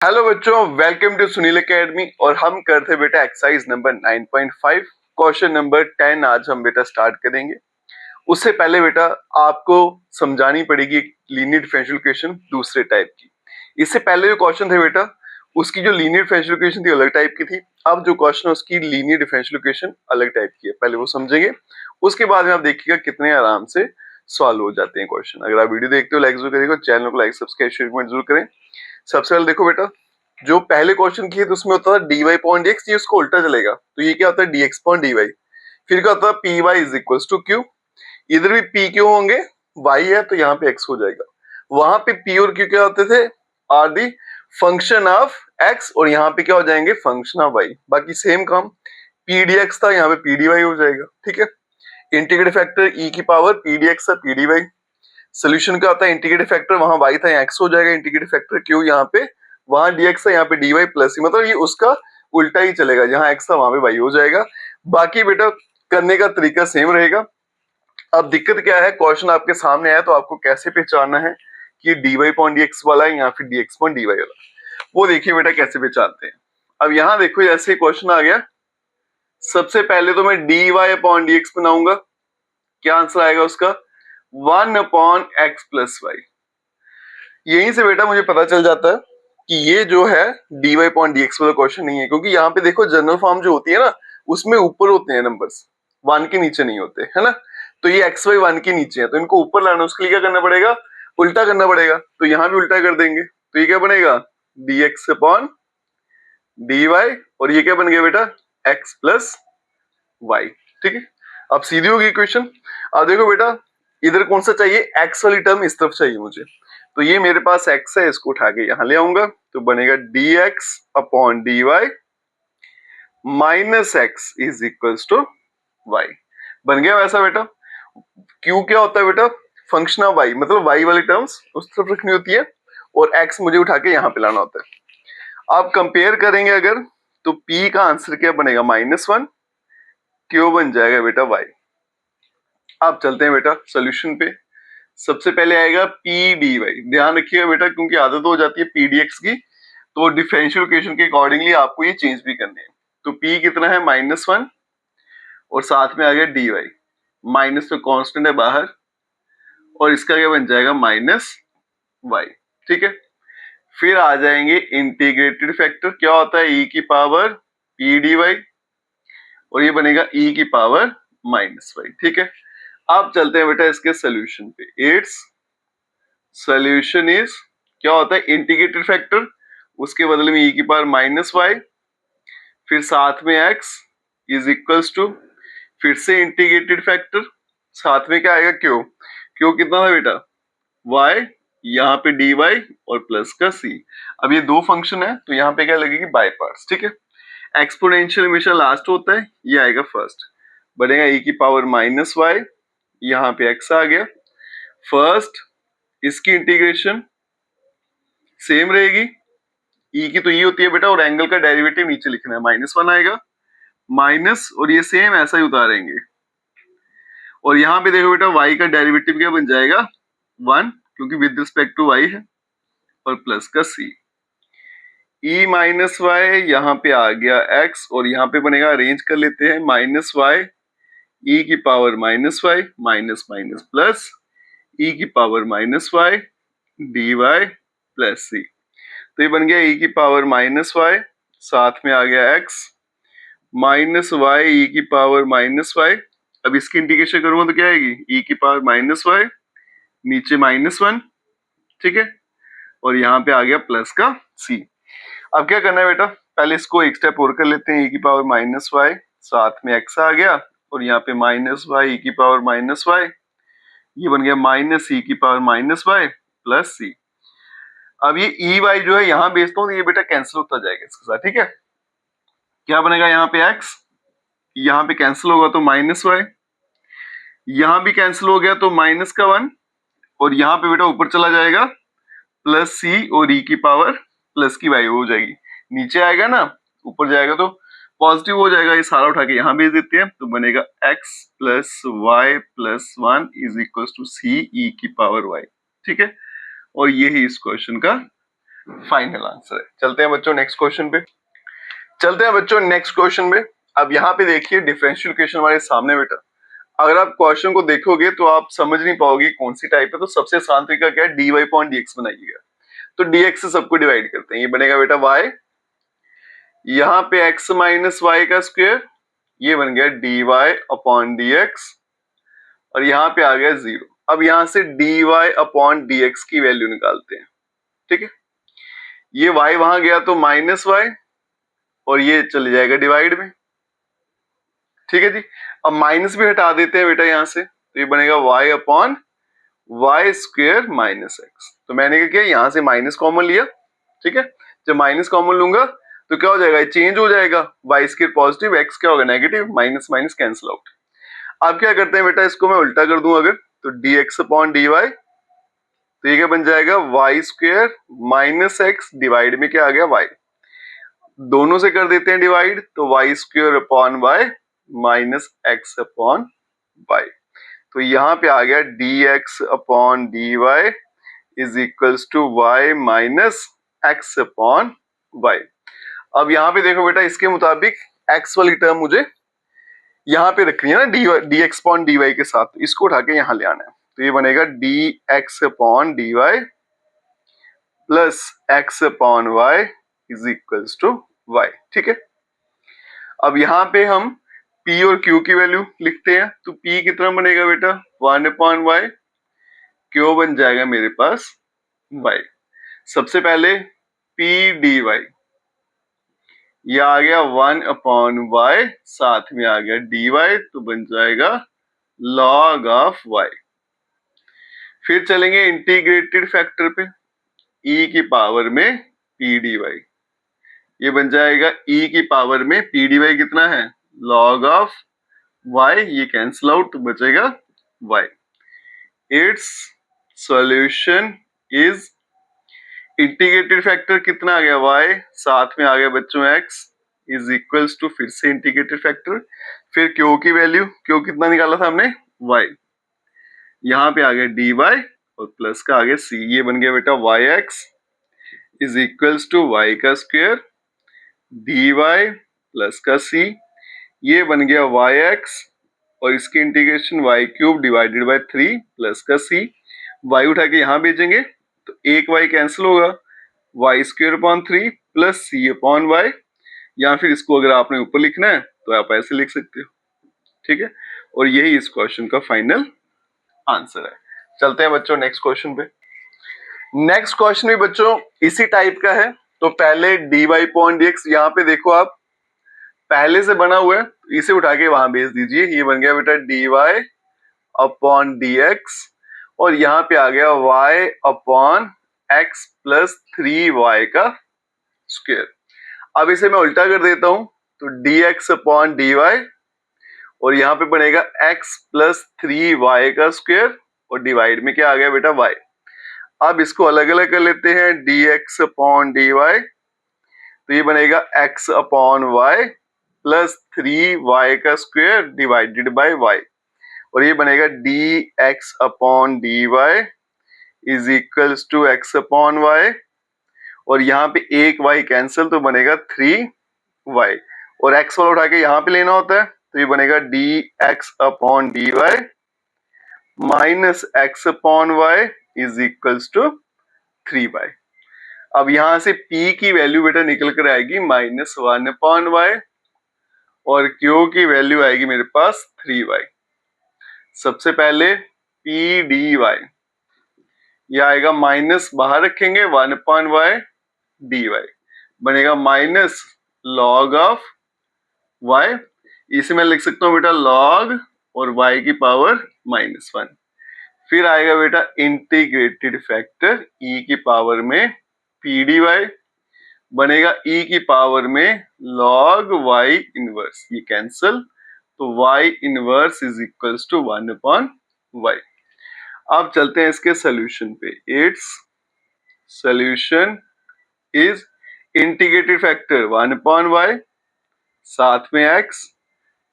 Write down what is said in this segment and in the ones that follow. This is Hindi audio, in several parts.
हेलो बच्चों, वेलकम टू सुनील एकेडमी। और हम करते बेटा एक्सरसाइज नंबर 9.5 क्वेश्चन नंबर 10 आज हम बेटा स्टार्ट करेंगे। उससे पहले बेटा आपको समझानी पड़ेगी लीनियर डिफरेंशियल इक्वेशन दूसरे टाइप की। इससे पहले जो क्वेश्चन थे बेटा उसकी जो लीनियर डिफरेंशियल इक्वेशन थी अलग टाइप की थी। अब जो क्वेश्चन है उसकी लीनियर डिफरेंशियल इक्वेशन अलग टाइप की है, पहले वो समझेंगे, उसके बाद में आप देखिएगा कितने आराम से सॉल्व हो जाते हैं क्वेश्चन। अगर आप वीडियो देखते हो लाइक जरूर करिएगा, चैनल को लाइक सब्सक्राइब शेयर कमेंट जरूर करें। सबसे पहले देखो बेटा, जो पहले क्वेश्चन किए तो उसमें होता था dy पॉइंट एक्स, ये उसको उल्टा चलेगा तो ये क्या होता है dx पॉइंट dy। फिर क्या होता है py is equal to q, इधर भी p क्यों होंगे, y है तो यहाँ पे x हो जाएगा। वहां पे p और q क्या होते थे, are the function of x, और यहाँ पे क्या हो जाएंगे फंक्शन ऑफ y। बाकी सेम काम, p dx था यहाँ पे p dy हो जाएगा। ठीक है, इंटीग्रेटेड फैक्टर e की पावर p dx था p dy। सोल्यूशन क्या होता है, इंटीग्रेटेड फैक्टर वहां y था यहाँ x हो जाएगा, इंटीग्रेटेड फैक्टर q यहाँ पे, वहां dx है यहाँ पे dy प्लस c, मतलब ये उसका उल्टा ही चलेगा, जहां x था वहां पे y हो जाएगा। बाकी बेटा करने का तरीका सेम रहेगा। अब दिक्कत क्या है, क्वेश्चन आपके सामने आया तो आपको कैसे पहचानना है कि dy पॉइंट dx वाला है या फिर dx पॉइंट dy वाला, वो देखिए बेटा कैसे पहचानते हैं। अब यहाँ देखो ऐसे क्वेश्चन आ गया, सबसे पहले तो मैं dy अपॉन dx बनाऊंगा, क्या आंसर आएगा उसका 1 अपॉन एक्स प्लस वाई। यहीं से बेटा मुझे पता चल जाता है कि ये जो है dy पॉइंट dx वाला क्वेश्चन नहीं है, क्योंकि यहाँ पे देखो जनरल फॉर्म जो होती है ना उसमें ऊपर होते हैं नंबर्स, 1 के नीचे नहीं होते, है ना। तो ये xy 1 के नीचे है तो इनको ऊपर लाना, उसके लिए क्या करना पड़ेगा, उल्टा करना पड़ेगा। तो यहाँ भी उल्टा कर देंगे तो ये क्या बनेगा dx अपॉन dy, और ये क्या बन गया बेटा x प्लस y। ठीक है, अब सीधी होगी इक्वेशन। अब देखो बेटा इधर कौन सा चाहिए, x वाली टर्म इस तरफ चाहिए मुझे, तो ये मेरे पास x है, इसको उठा के यहां ले आऊंगा तो बनेगा dx upon dy minus x is equal to y। बन गया वैसा बेटा। q क्या होता है बेटा, फंक्शन ऑफ y, मतलब y वाली टर्म्स उस तरफ रखनी होती है और x मुझे उठा के यहां पे लाना होता है। आप कंपेयर करेंगे अगर तो p का आंसर क्या बनेगा -1, q बन जाएगा बेटा y। आप चलते हैं बेटा सोल्यूशन पे। सबसे पहले आएगा पी डी वाई, ध्यान रखिएगा बेटा क्योंकि आदत हो जाती है पी डी एक्स की, तो डिफरेंशियल इक्वेशन के अकॉर्डिंगली आपको ये चेंज भी करने हैं। तो p कितना है -1 और साथ में आ गया डी वाई, माइनस तो कांस्टेंट है बाहर, और इसका क्या बन जाएगा -y। ठीक है, फिर आ जाएंगे इंटीग्रेटेड फैक्टर, क्या होता है e की पावर पी डी वाई, और ये बनेगा e की पावर -y। ठीक है, अब चलते हैं बेटा इसके सोल्यूशन पे। इट्स सोल्यूशन इज, क्या होता है इंटीग्रेटेड फैक्टर, उसके बदले में e की पावर -y, फिर साथ में x इज इक्वल्स टू, फिर से इंटीग्रेटेड फैक्टर, साथ में क्या आएगा q कितना था बेटा y, यहाँ पे dy और प्लस का c। अब ये दो फंक्शन है तो यहाँ पे क्या लगेगी बाय पार्ट्स। ठीक है, एक्सपोनेंशियल हमेशा लास्ट होता है, ये आएगा फर्स्ट, बनेगा e की पावर -y, यहाँ पे x आ गया फर्स्ट, इसकी इंटीग्रेशन सेम रहेगी, e की तो e होती है बेटा, और एंगल का डेरिवेटिव नीचे लिखना है, -1 आएगा माइनस, और ये सेम ऐसा ही उतारेंगे, और यहाँ पे देखो बेटा y का डेरिवेटिव क्या बन जाएगा 1, क्योंकि विद रिस्पेक्ट टू y है, और प्लस का c, e माइनस वाई, यहाँ पे आ गया x, और यहाँ पे बनेगा, अरेंज कर लेते हैं, -y e की power -y minus minus plus e की power -y dy plus c। तो ये बन गया e की पावर -y, साथ में आ गया x -y e की पावर -y। अब इसकी इंटीग्रेशन करूंगा तो क्या आएगी e की पावर -y, नीचे -1। ठीक है, और यहाँ पे आ गया प्लस का c। अब क्या करना है बेटा, पहले इसको एक स्टेप और कर लेते हैं, e की पावर -y, साथ में x आ गया, और यहाँ पे -y e की पावर -y, ये बन गया -e की पावर -y प्लस c। अब ये ई वाई जो है यहाँ भेजता हूँ, ये बेटा कैंसिल होता जाएगा इसके साथ। ठीक है, क्या बनेगा यहाँ पे x, यहाँ पे कैंसिल होगा तो -y, यहाँ भी कैंसिल हो गया तो -1, और यहाँ पे बेटा ऊपर चला जाएगा प्लस c, और e की पावर प्लस की y हो जाएगी, नीचे आएगा ना ऊपर जाएगा तो पॉजिटिव हो जाएगा, ये सारा उठा के यहाँ भेज देते हैं, तो बनेगा x plus y plus 1 is equal to c e की पावर y। ठीक है, और ये ही इस क्वेश्चन का फाइनल आंसर है। चलते हैं बच्चों नेक्स्ट क्वेश्चन पे। अब यहाँ पे देखिए डिफरेंशियल इक्वेशन हमारे सामने बेटा। अगर आप क्वेश्चन को देखोगे तो आप समझ नहीं पाओगे कौन सी टाइप है। तो सबसे आसान तरीका क्या है, dy अपॉन dx बनाइएगा। तो dx से सबको डिवाइड करते हैं, ये बनेगा बेटा y, यहाँ पे x माइनस वाई का स्क्वायर, ये बन गया dy अपॉन dx, और यहाँ पे आ गया 0। अब यहाँ से dy अपॉन dx की वैल्यू निकालते हैं, ठीक है। ये y वहां गया तो माइनस वाई, और ये चले जाएगा डिवाइड में, ठीक है जी। अब माइनस भी हटा देते हैं बेटा यहाँ से, तो ये बनेगा y upon y square minus x. तो मैंने क्या किया, यहाँ से माइनस कॉमन लिया, ठीक है। जब माइनस कॉमन लूंगा तो क्या हो जाएगा, चेंज हो जाएगा, वाई स्क्वायर पॉजिटिव, एक्स क्या होगा negative, minus minus cancel out. अब क्या करते हैं बेटा, इसको मैं उल्टा कर दूं अगर, तो dx अपॉन dy, तो ये क्या बन जाएगा, y square minus x divide में क्या आ गया y, दोनों से कर देते हैं डिवाइड, तो y square upon y minus x upon y. तो यहाँ पे आ गया dx upon dy is equals to y minus x upon y. अब यहाँ पे देखो बेटा, इसके मुताबिक x वाली टर्म मुझे यहाँ पे रखनी है ना, dx अपॉन dy के साथ, इसको उठा के यहाँ ले आना है। तो ये बनेगा dx upon dy plus x upon y is equals to y, ठीक है। अब यहाँ पे हम p और q की वैल्यू लिखते हैं, तो p कितना बनेगा बेटा, 1 अपॉन y, q बन जाएगा मेरे पास y। सबसे पहले p dy, ये आ गया 1 अपॉन y, साथ में आ गया dy, तो बन जाएगा log ऑफ y। फिर चलेंगे इंटीग्रेटेड फैक्टर पे, e की पावर में p dy, ये बन जाएगा e की पावर में p dy कितना है, log ऑफ y, ये कैंसिल आउट, तो बचेगा y। It's solution is, integrated factor कितना आ गया y, साथ में आ गया बच्चों x, इज इक्वल्स टू फिर से इंटीग्रेटेड फैक्टर, फिर q की वैल्यू, q कितना निकाला था हमने y, यहाँ पे आ गया dy और प्लस का आ गया c, ये बन गया बेटा yx is equals to y का स्क्वायर dy प्लस का c, ये बन गया yx और इसकी integration y cube divided by 3 plus का c, y उठा के यहाँ भेजेंगे तो एक y कैंसिल होगा, y square upon 3 plus c upon y, या फिर इसको अगर आपने ऊपर लिखना है तो आप ऐसे लिख सकते हो, ठीक है। और यही इस क्वेश्चन का फाइनल आंसर है। चलते हैं बच्चों नेक्स्ट क्वेश्चन पे। नेक्स्ट क्वेश्चन भी बच्चों इसी टाइप का है। तो पहले dy अपॉन dx, यहाँ पे देखो आप पहले से बना हुआ है, इसे उठा के वहां भेज दीजिए, ये बन गया बेटा dy अपॉन dx, और यहाँ पे आ गया y upon x plus 3y का स्क्वायर। अब इसे मैं उल्टा कर देता हूं, तो dx अपॉन dy, और यहाँ पे बनेगा x प्लस 3y का स्क्वायर, और डिवाइड में क्या आ गया बेटा y। अब इसको अलग अलग कर लेते हैं, dx अपॉन dy, तो ये बनेगा x upon y plus 3y का स्क्वायर डिवाइडेड बाय y, और ये बनेगा dx upon dy is equals to x upon y, और यहाँ पे एक y कैंसिल, तो बनेगा 3y, और x वाला उठा के यहाँ पे लेना होता है, तो ये बनेगा dx upon dy minus x upon y is equals to 3y। अब यहाँ से p की वैल्यू बेटा निकल कर आएगी माइनस 1 अपॉन y, और q की वैल्यू आएगी मेरे पास 3y। सबसे पहले p dy, ये आएगा माइनस, बाहर रखेंगे 1 अपॉन y dy, बनेगा माइनस लॉग ऑफ y, इसे मैं लिख सकता हूँ बेटा log और y की पावर माइनस 1। फिर आएगा बेटा इंटीग्रेटेड फैक्टर e की पावर में p dy, बनेगा e की पावर में log y इनवर्स, ये कैंसल, तो y inverse is equals to 1 upon y। अब चलते हैं इसके सॉल्यूशन पे। Its solution is integrated factor 1 upon y, साथ में x,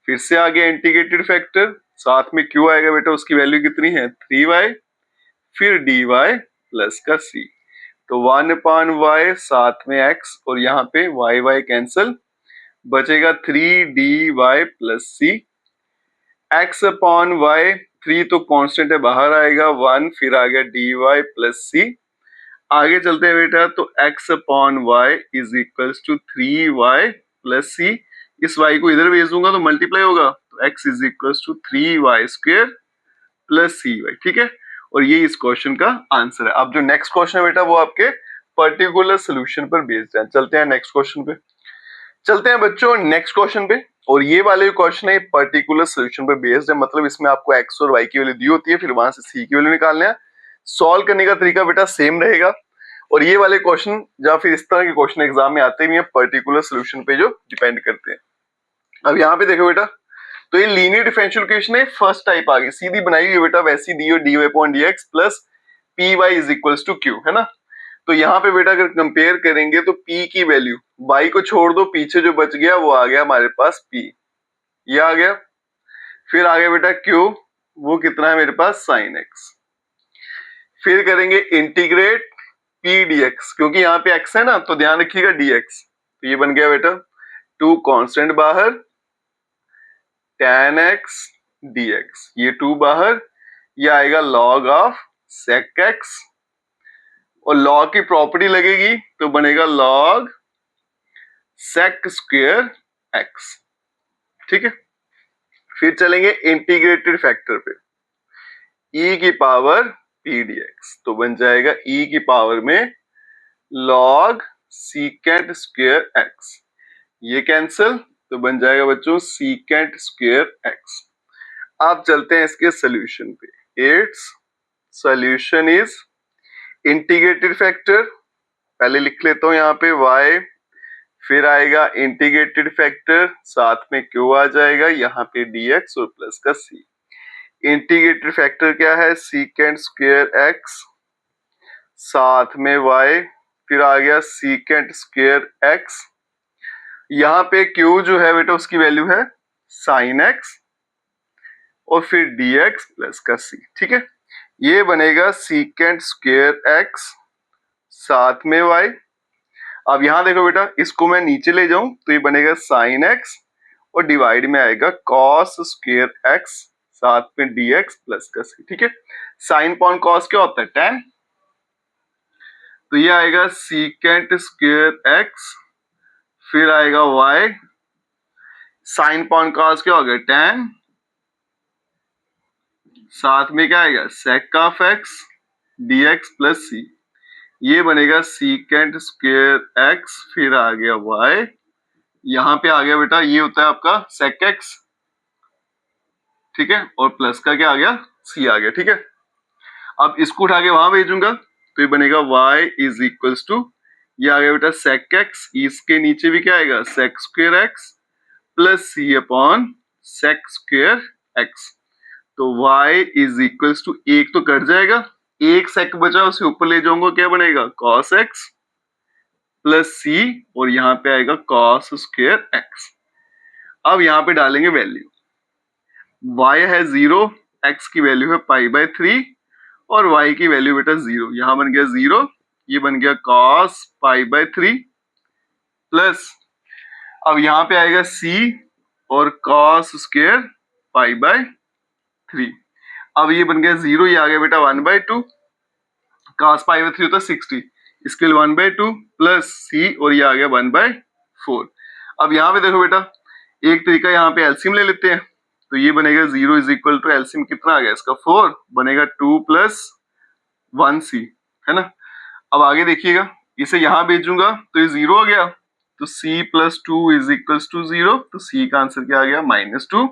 फिर से आ गया इंटीग्रेटेड फैक्टर, साथ में q आएगा बेटा, उसकी वैल्यू कितनी है 3y, फिर dy प्लस का c, तो 1/y साथ में x और यहाँ पे y कैंसिल, बचेगा 3dy प्लस c। x/y 3 तो कांस्टेंट है, बाहर आएगा 1, फिर आ गया dy प्लस c। आगे चलते हैं बेटा, तो x/y is equals to 3y plus c। इस y को इधर भेज दूंगा तो मल्टीप्लाई होगा, तो x is equals to 3y square plus cy। ठीक है, और ये इस क्वेश्चन का आंसर है। अब जो नेक्स्ट क्वेश्चन है बेटा वो आपके पर्टिकुलर सोल्यूशन पर बेस्ड है। चलते हैं नेक्स्ट क्वेश्चन पे। चलते हैं बच्चों नेक्स्ट क्वेश्चन पे, और ये वाले क्वेश्चन है पर्टिकुलर सोल्यूशन पर बेस्ड है, मतलब इसमें आपको x और y की वैल्यू दी होती है, फिर वहां से c की वैल्यू निकालना है। सॉल्व करने का तरीका बेटा सेम रहेगा, और ये वाले क्वेश्चन या फिर इस तरह के क्वेश्चन एग्जाम में आते भी हैं पर्टिकुलर सोल्यूशन पे जो डिपेंड करते हैं। अब यहाँ पे देखो बेटा, तो ये लीनियर डिफरेंशियल इक्वेशन है, फर्स्ट टाइप आ गई, सीधी बनाई हुई बेटा, वैसी दी हो dy/dx plus py is equals to q, है ना। तो यहाँ पे बेटा अगर कंपेयर करेंगे तो p की वैल्यू, y को छोड़ दो, पीछे जो बच गया वो आ गया हमारे पास p, ये आ गया। फिर आ गया बेटा q, वो कितना है मेरे पास sin x। फिर करेंगे इंटीग्रेट p dx, क्योंकि यहाँ पे x है ना, तो ध्यान रखिएगा dx, तो ये बन गया बेटा 2 कांस्टेंट बाहर tan x dx, ये 2 बाहर, ये आएगा log ऑफ sec x, और log की प्रॉपर्टी लगेगी तो बनेगा log sec स्क्वायर x। ठीक है, फिर चलेंगे इंटीग्रेटेड फैक्टर पे, e की पावर p dx, तो बन जाएगा e की पावर में log secant स्क्वायर x, ये कैंसिल, तो बन जाएगा बच्चों secant स्क्वायर x। अब चलते हैं इसके सॉल्यूशन पे। Its solution is integrated factor, पहले लिख लेता हूं यहाँ पे y, फिर आएगा इंटीग्रेटेड फैक्टर, साथ में q आ जाएगा, यहाँ पे dx और प्लस का c। इंटीग्रेटेड फैक्टर क्या है, secant स्क्वायर x, साथ में y, फिर आ गया secant स्क्वायर x, यहाँ पे q जो है बेटा उसकी वैल्यू है sin x, और फिर dx प्लस का c। ठीक है, ये बनेगा secant स्क्वायर x साथ में y। अब यहां देखो बेटा, इसको मैं नीचे ले जाऊं तो ये बनेगा sin x, और डिवाइड में आएगा cos स्क्वायर x साथ में dx प्लस का c। ठीक है, साइन पॉन कॉस क्या होता है, tan, तो ये आएगा secant स्क्वायर x, फिर आएगा y, साइन पॉन कॉस क्या हो गया, tan, साथ में क्या आएगा sec of x dx plus c, ये बनेगा secant स्क्वायर x, फिर आ गया y, यहाँ पे आ गया बेटा ये होता है आपका sec x, ठीक है, और प्लस का क्या आ गया, c आ गया। ठीक है, अब इसको उठा के वहां भेजूंगा तो ये बनेगा y इज इक्वल्स टू, ये आ गया बेटा sec x, इसके नीचे भी क्या आएगा sec square x plus c upon sec square x, तो y इज इक्वल्स टू, एक तो कट जाएगा, एक sec बचा उसे ऊपर ले जाऊंगा, क्या बनेगा cos x प्लस c, और यहाँ पे आएगा cos स्क्वायर x। अब यहाँ पे डालेंगे वैल्यू, y है 0, x की वैल्यू है π/3, और y की वैल्यू बेटा 0, यहाँ बन गया 0, ये बन गया cos π/3 प्लस, अब यहाँ पे आएगा c और cos स्क्वायर π/3, अब ये बन गया 0, ये आ गया बेटा 1/2, cos π/3 होता है 60, इसके लिए 1/2 प्लस c, और ये आ गया 1/4। अब यहाँ पे देखो बेटा, एक तरीका यहाँ पे एलसीएम ले लेते हैं, तो ये बनेगा 0 इज इक्वल टू एलसीएम कितना आ गया इसका 4, बनेगा 2 प्लस 1c, है ना। अब आगे देखिएगा, इसे यहाँ भेजूंगा तो ये 0 हो गया, तो c plus 2 is equal to 0, तो c का आंसर क्या आ गया -2।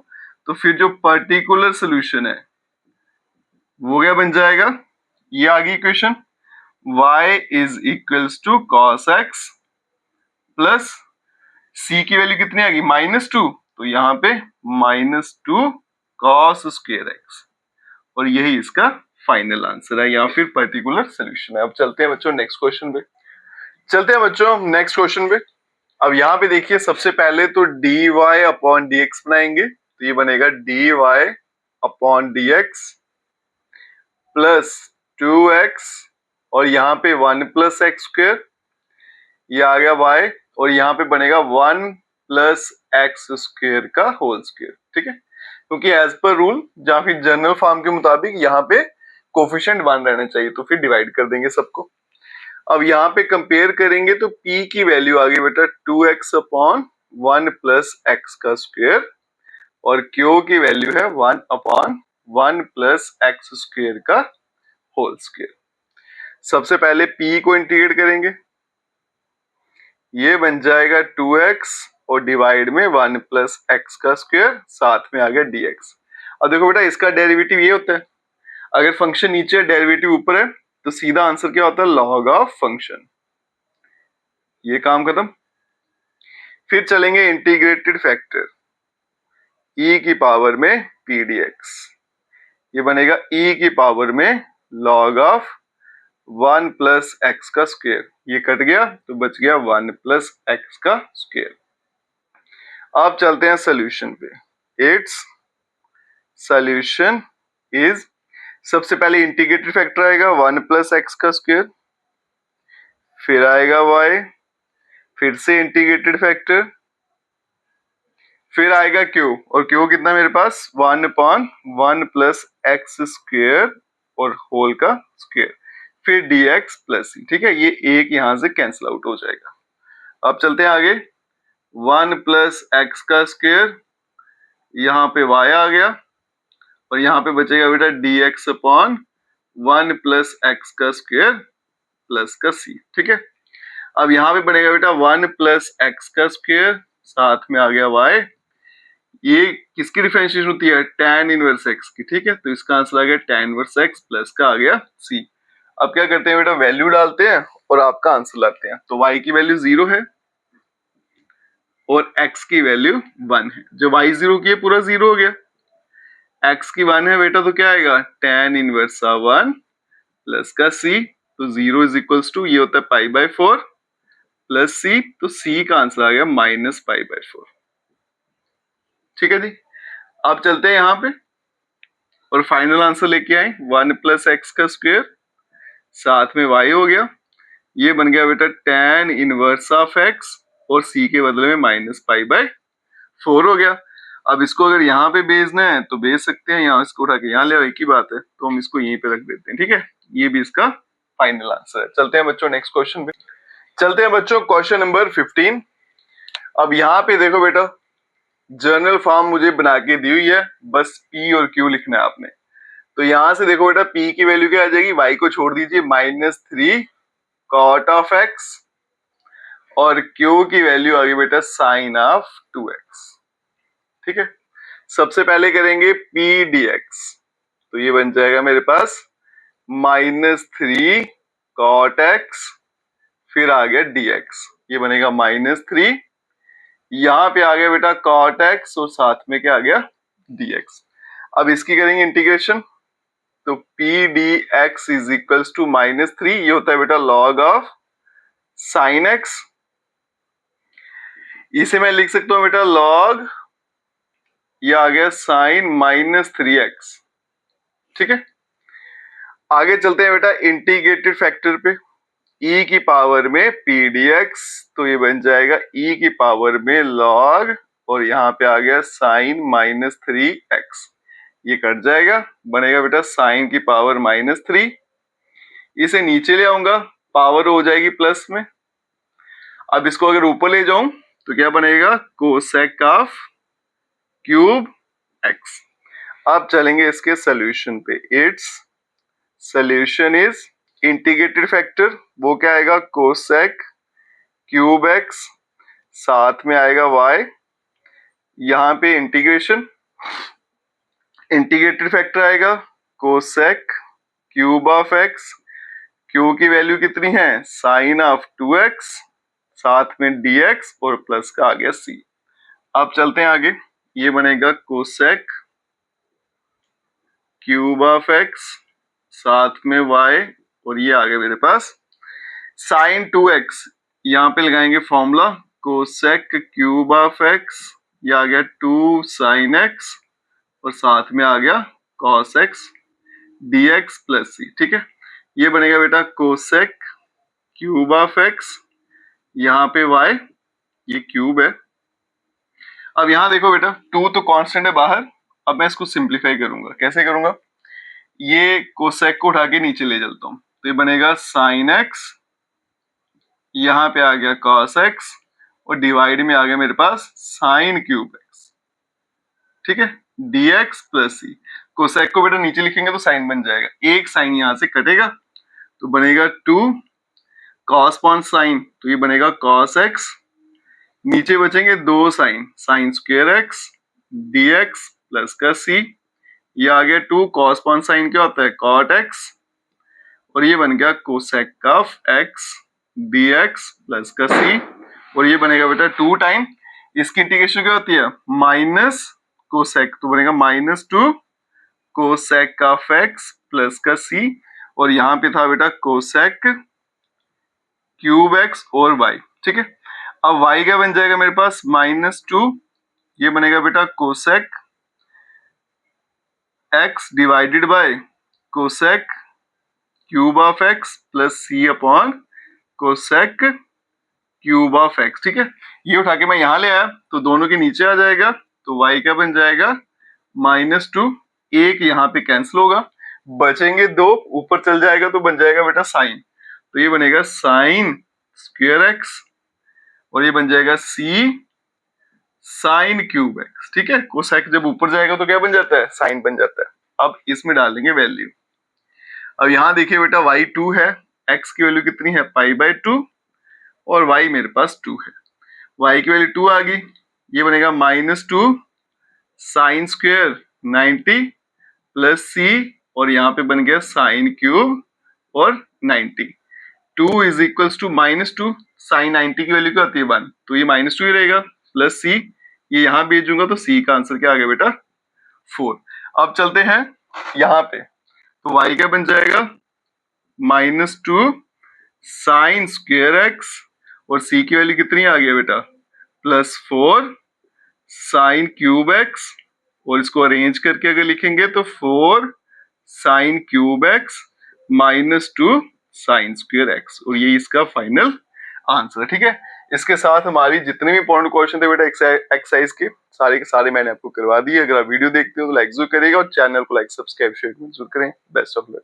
तो फिर जो पर्टिकुलर सोल्यूशन है वो क्या बन जाएगा, ये आ गई equation, y is equals to cos x plus c की वैल्यू कितनी आ गई -2, तो यहाँ पे -2 cos स्क्वायर x, और यही इसका फाइनल आंसर है या फिर पर्टिकुलर सोल्यूशन है। अब चलते हैं बच्चों नेक्स्ट क्वेश्चन पे। चलते हैं बच्चों नेक्स्ट क्वेश्चन पे। अब यहाँ पे देखिए, सबसे पहले तो dy अपॉन dx बनाएंगे, तो ये बनेगा dy upon dx plus 2x और यहाँ पे 1 प्लस एक्स स्क्वायर, ये आ गया y, और यहाँ पे बनेगा 1 प्लस एक्स स्क्वायर का होल स्क्वायर। ठीक है, क्योंकि एज पर रूल या फिर जनरल फॉर्म के मुताबिक यहाँ पे कोफिशिएंट 1 रहना चाहिए, तो फिर डिवाइड कर देंगे सबको। अब यहाँ पे कंपेयर करेंगे तो p की वैल्यू आ गई बेटा 2x अपॉन 1 प्लस एक्स का स्क्वायर, और q की वैल्यू है 1 अपॉन 1 प्लस एक्स स्क्वायर का होल स्क्वायर। सबसे पहले p को इंटीग्रेट करेंगे, ये बन जाएगा 2x और डिवाइड में 1 प्लस एक्स का स्क्वायर, साथ में आ गया dx। अब देखो बेटा इसका डेरिवेटिव ये होता है, अगर फंक्शन नीचे डेरिवेटिव ऊपर है तो सीधा आंसर क्या होता है, लॉग ऑफ फंक्शन। ये काम खत्म। फिर चलेंगे इंटीग्रेटेड फैक्टर e की पावर में p dx, ये बनेगा e की पावर में लॉग ऑफ 1 प्लस एक्स का स्क्वायर, ये कट गया तो बच गया 1 प्लस एक्स का स्क्वायर। अब चलते हैं सॉल्यूशन पे। इट्स सॉल्यूशन इज, सबसे पहले इंटीग्रेटेड फैक्टर आएगा 1 प्लस एक्स का स्क्वायर, फिर आएगा y, फिर से इंटीग्रेटेड फैक्टर, फिर आएगा q, और q कितना मेरे पास 1 अपॉन 1 प्लस एक्स स्क्वायर और होल का स्क्वायर, फिर dx प्लस c। ठीक है, ये एक यहां से कैंसिल आउट हो जाएगा। अब चलते हैं आगे, 1 प्लस एक्स का स्क्वायर, यहाँ पे y आ गया, और यहाँ पे बचेगा बेटा dx अपॉन 1 प्लस एक्स का स्क्वायर प्लस का c। ठीक है, अब यहाँ पे बनेगा बेटा 1 प्लस एक्स का स्क्वायर, साथ में आ गया y, ये किसकी डिफरेंशिएशन होती है, tan इनवर्स x की। ठीक है, तो इसका आंसर आ गया tan इनवर्स x प्लस का आ गया c। अब क्या करते हैं बेटा, वैल्यू डालते हैं और आपका आंसर लाते हैं। तो y की वैल्यू 0 है और x की वैल्यू 1 है, जब y 0 की है पूरा 0 हो गया, x की 1 है बेटा तो क्या आएगा tan इनवर्स 1 प्लस का c, तो 0 इज इक्वल्स टू ये होता है पाई बाय 4 प्लस c, तो c का आंसर आ गया माइनस पाई बाय 4। ठीक है जी, अब चलते हैं यहाँ पे और फाइनल आंसर लेके आए 1 प्लस एक्स का स्क्वायर, साथ में y हो गया, ये बन गया बेटा tan इनवर्स ऑफ x, और c के बदले में माइनस पाई बाय 4 हो गया। अब इसको अगर यहाँ पे भेजना है तो भेज सकते हैं, यहाँ इसको उठा के यहाँ ले आओ, एक ही बात है, तो हम इसको यहीं पे रख देते हैं। ठीक है, ये भी इसका फाइनल आंसर है। चलते हैं बच्चों नेक्स्ट क्वेश्चन पे। चलते हैं बच्चों क्वेश्चन नंबर 15। अब यहाँ पे देखो बेटा, जनरल फॉर्म मुझे बना के दी हुई है, बस p और q लिखना है आपने। तो यहां से देखो बेटा p की वैल्यू क्या आ जाएगी, y को छोड़ दीजिए -3 cot ऑफ x, और q की वैल्यू आ गई बेटा sin ऑफ 2x। ठीक है, सबसे पहले करेंगे p dx, तो ये बन जाएगा मेरे पास -3 cot x, फिर आ गया dx, ये बनेगा -3, यहाँ पे आ गया बेटा cot x और साथ में क्या आ गया dx। अब इसकी करेंगे इंटीग्रेशन, तो p dx is equals to -3, ये होता है बेटा log ऑफ sin x, इसे मैं लिख सकता हूं बेटा log, ये आ गया sin -3x। ठीक है, आगे चलते हैं बेटा इंटीग्रेटेड फैक्टर पे, e की पावर में p dx, तो ये बन जाएगा e की पावर में log, और यहाँ पे आ गया sin -3x, ये कट जाएगा, बनेगा बेटा साइन की पावर -3, इसे नीचे ले आऊंगा, पावर हो जाएगी प्लस में। अब इसको अगर ऊपर ले जाऊं तो क्या बनेगा, कोसेक ऑफ क्यूब x। अब चलेंगे इसके सॉल्यूशन पे। Its solution is integrated factor, वो क्या आएगा कोसेक क्यूब x, साथ में आएगा y, यहाँ पे इंटीग्रेशन, इंटीग्रेटेड फैक्टर आएगा cosec cube of x, q की वैल्यू कितनी है साइन ऑफ 2x, साथ में dx और प्लस का आ गया c। अब चलते हैं आगे, ये बनेगा कोसेक क्यूब ऑफ x, साथ में y, और ये आ गया मेरे पास साइन 2x, यहाँ पे लगाएंगे formula cosec cube of x, ये आ गया 2 साइन x, और साथ में आ गया cos x dx plus c। ठीक है, ये बनेगा बेटा कोसेक क्यूब ऑफ एक्स, यहाँ पे y, ये क्यूब है। अब यहाँ देखो बेटा 2 तो कांस्टेंट है बाहर, अब मैं इसको सिंप्लीफाई करूंगा। कैसे करूंगा, ये कोसेक को उठा के नीचे ले चलता हूं, तो ये बनेगा साइन एक्स, यहाँ पे आ गया कॉस एक्स, और डिवाइड में आ गया मेरे पास साइन क्यूब एक्स, ठीक है, dx प्लस सी। कोसेक को बेटा नीचे लिखेंगे तो साइन बन जाएगा, एक साइन यहां से कटेगा तो बनेगा 2 कॉस पॉन साइन, तो ये बनेगा कॉस एक्स, नीचे बचेंगे दो sine, sine square x dx plus का सी, ये आ गया 2 कॉस पॉन साइन क्या होता है कॉट एक्स, और ये बन गया cosec of x dx plus का सी, और ये बनेगा बेटा 2 टाइम, इसकी इंटीग्रेशन क्या होती है माइनस कोसेक, तो बनेगा -2 कोसेक ऑफ एक्स प्लस का सी, और यहाँ पे था बेटा कोसेक क्यूब एक्स और y, ठीक है। अब y क्या बन जाएगा मेरे पास -2, ये बनेगा बेटा cosec x divided by cosec cube of x plus c upon cosec cube of x, ठीक है। ये उठा के मैं यहां ले आया तो दोनों के नीचे आ जाएगा, तो y क्या बन जाएगा -2, एक यहाँ पे कैंसिल होगा, बचेंगे दो, ऊपर चल जाएगा तो बन जाएगा बेटा साइन, तो ये बनेगा साइन स्क्वायर एक्स, और ये बन जाएगा सी साइन क्यूब एक्स, ठीक है। कोसेक जब ऊपर जाएगा तो क्या बन जाता है साइन बन जाता है। अब इसमें डाल देंगे वैल्यू। अब यहाँ देखिए बेटा y 2 है, x की वैल्यू कितनी है π/2, और y मेरे पास 2 है, y की वैल्यू 2 आ गई, ये बनेगा -2 साइन स्क्वायर 90 प्लस सी, और यहाँ पे बन गया साइन क्यूब और 90, 2 इज इक्वल्स टू -2, साइन 90 की वैल्यू क्या होती है 1, तो ये -2 ही रहेगा, प्लस सी, ये यहाँ भेजूंगा तो सी का आंसर क्या आ गया बेटा 4। अब चलते हैं यहाँ पे, तो y क्या बन जाएगा -2 साइन स्क्वायर एक्स, और c की वैल्यू कितनी आ गई बेटा +4 साइन क्यूब एक्स, और इसको अरेंज करके अगर लिखेंगे तो 4 sine cube x -2 sign square x, और ये इसका फाइनल आंसर, ठीक है। इसके साथ हमारी जितने भी इंपॉर्टेंट क्वेश्चन थे बेटा एक्सरसाइज के सारे मैंने आपको करवा दिए। अगर आप वीडियो देखते हो तो लाइक जरूर करिएगा, और चैनल को लाइक सब्सक्राइब शेयर जरूर करें। Best of luck.